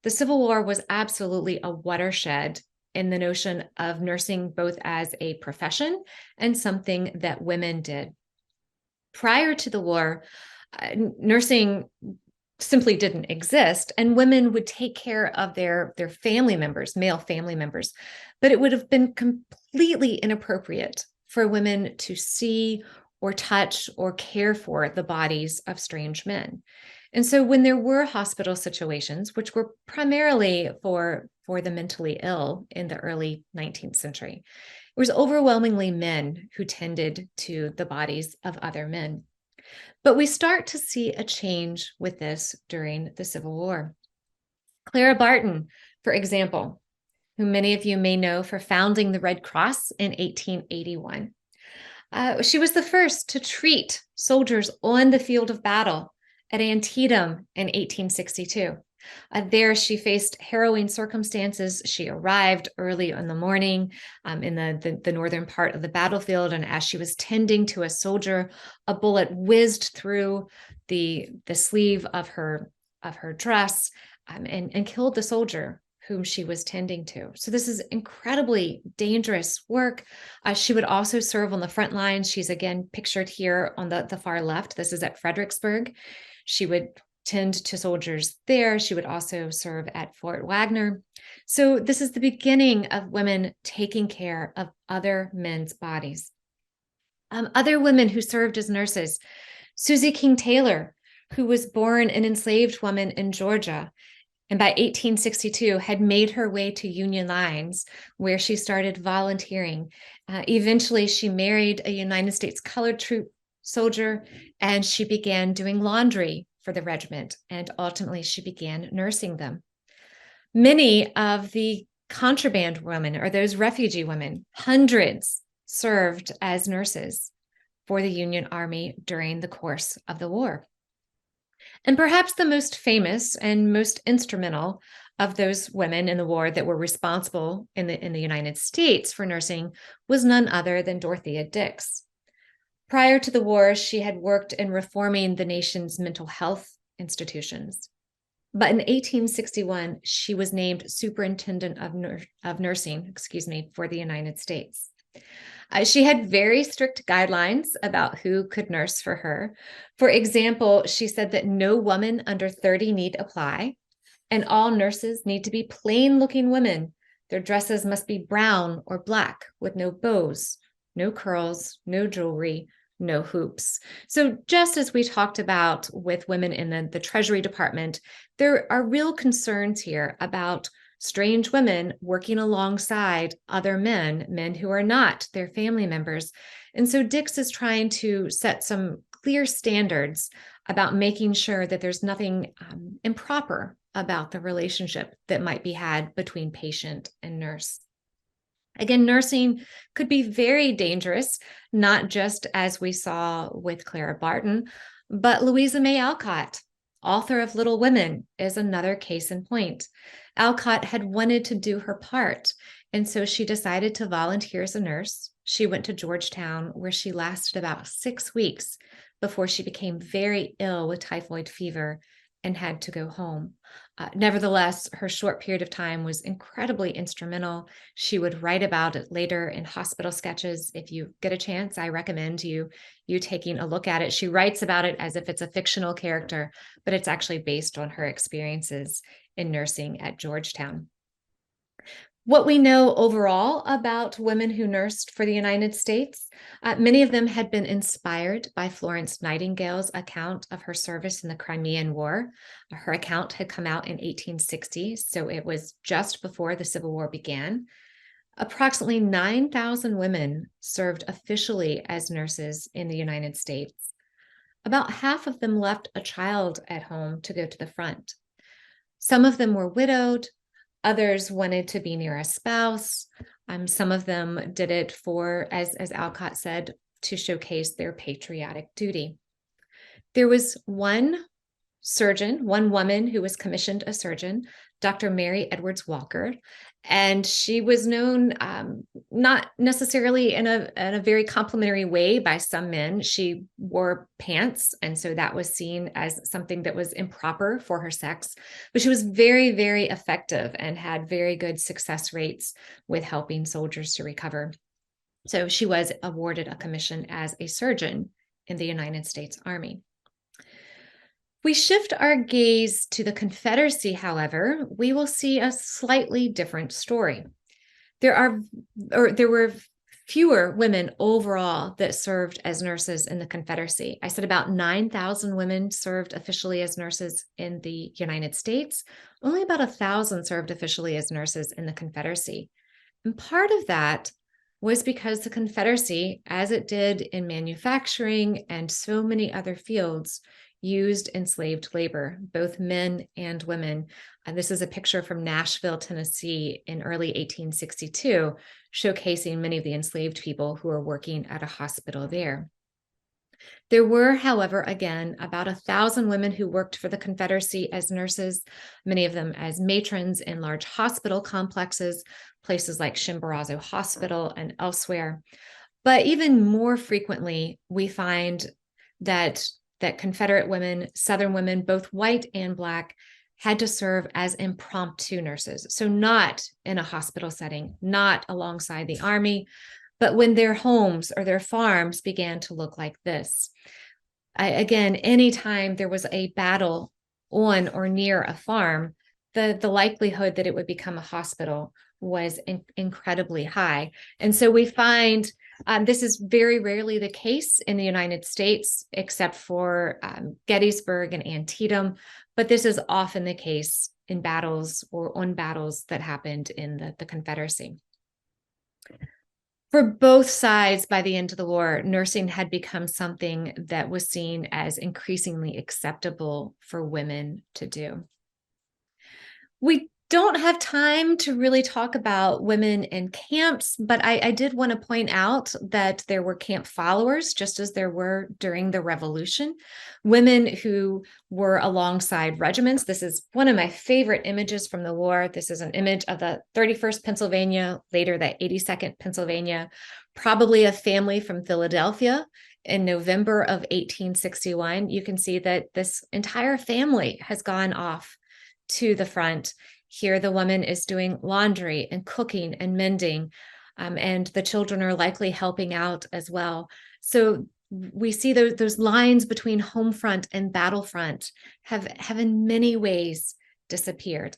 the Civil War was absolutely a watershed in the notion of nursing both as a profession and something that women did. Prior to the war, nursing simply didn't exist, and women would take care of their family members, male family members, but it would have been completely inappropriate for women to see or touch or care for the bodies of strange men. And so when there were hospital situations, which were primarily for the mentally ill in the early 19th century, it was overwhelmingly men who tended to the bodies of other men. But we start to see a change with this during the Civil War. Clara Barton, for example, who many of you may know for founding the Red Cross in 1881. She was the first to treat soldiers on the field of battle at Antietam in 1862. There, she faced harrowing circumstances. She arrived early in the morning in the northern part of the battlefield, and as she was tending to a soldier, a bullet whizzed through the sleeve of her dress and killed the soldier whom she was tending to. So this is incredibly dangerous work. She would also serve on the front lines. She's again pictured here on the far left. This is at Fredericksburg. She would tend to soldiers there. She would also serve at Fort Wagner. So this is the beginning of women taking care of other men's bodies. Other women who served as nurses, Susie King Taylor, who was born an enslaved woman in Georgia, and by 1862 had made her way to Union lines, where she started volunteering. Eventually, she married a United States colored troop soldier, and she began doing laundry for the regiment, and ultimately she began nursing them. Many of the contraband women, or those refugee women, hundreds served as nurses for the Union Army during the course of the war. And perhaps the most famous and most instrumental of those women in the war that were responsible in the United States for nursing was none other than Dorothea Dix. Prior to the war, she had worked in reforming the nation's mental health institutions. But in 1861, she was named Superintendent of Nursing, for the United States. She had very strict guidelines about who could nurse for her. For example, she said that no woman under 30 need apply, and all nurses need to be plain-looking women. Their dresses must be brown or black with no bows, no curls, no jewelry, no hoops. So just as we talked about with women in the Treasury Department, there are real concerns here about strange women working alongside other men who are not their family members. And so Dix is trying to set some clear standards about making sure that there's nothing improper about the relationship that might be had between patient and nurse. Again, nursing could be very dangerous, not just as we saw with Clara Barton, but Louisa May Alcott, author of Little Women, is another case in point. Alcott had wanted to do her part, and so she decided to volunteer as a nurse. She went to Georgetown, where she lasted about 6 weeks before she became very ill with typhoid fever and had to go home. Nevertheless, her short period of time was incredibly instrumental. She would write about it later in hospital sketches. If you get a chance, I recommend you taking a look at it. She writes about it as if it's a fictional character, but it's actually based on her experiences in nursing at Georgetown. What we know overall about women who nursed for the United States, many of them had been inspired by Florence Nightingale's account of her service in the Crimean War. Her account had come out in 1860, so it was just before the Civil War began. Approximately 9,000 women served officially as nurses in the United States. About half of them left a child at home to go to the front. Some of them were widowed. Others wanted to be near a spouse. Some of them did it for, as Alcott said, to showcase their patriotic duty. There was one surgeon, one woman who was commissioned a surgeon, Dr. Mary Edwards Walker. And she was known not necessarily in a very complimentary way by some men. She wore pants, and so that was seen as something that was improper for her sex. But she was very, very effective and had very good success rates with helping soldiers to recover. So she was awarded a commission as a surgeon in the United States Army. We shift our gaze to the Confederacy, however, we will see a slightly different story. There were fewer women overall that served as nurses in the Confederacy. I said about 9,000 women served officially as nurses in the United States. Only about 1,000 served officially as nurses in the Confederacy. And part of that was because the Confederacy, as it did in manufacturing and so many other fields, used enslaved labor, both men and women. And this is a picture from Nashville, Tennessee in early 1862, showcasing many of the enslaved people who were working at a hospital there. There were, however, again, about 1,000 women who worked for the Confederacy as nurses, many of them as matrons in large hospital complexes, places like Chimborazo Hospital and elsewhere. But even more frequently, we find that Confederate women, Southern women, both white and Black, had to serve as impromptu nurses. So not in a hospital setting, not alongside the Army, but when their homes or their farms began to look like this. Again, anytime there was a battle on or near a farm, the likelihood that it would become a hospital was incredibly high. And so we find this is very rarely the case in the United States, except for Gettysburg and Antietam, but this is often the case in battles or on battles that happened in the Confederacy. For both sides, by the end of the war, nursing had become something that was seen as increasingly acceptable for women to do. We don't have time to really talk about women in camps, but I did want to point out that there were camp followers, just as there were during the Revolution, women who were alongside regiments. This is one of my favorite images from the war. This is an image of the 31st Pennsylvania, later the 82nd Pennsylvania, probably a family from Philadelphia in November of 1861. You can see that this entire family has gone off to the front. Here, the woman is doing laundry and cooking and mending, and the children are likely helping out as well. So we see those lines between home front and battlefront have in many ways disappeared.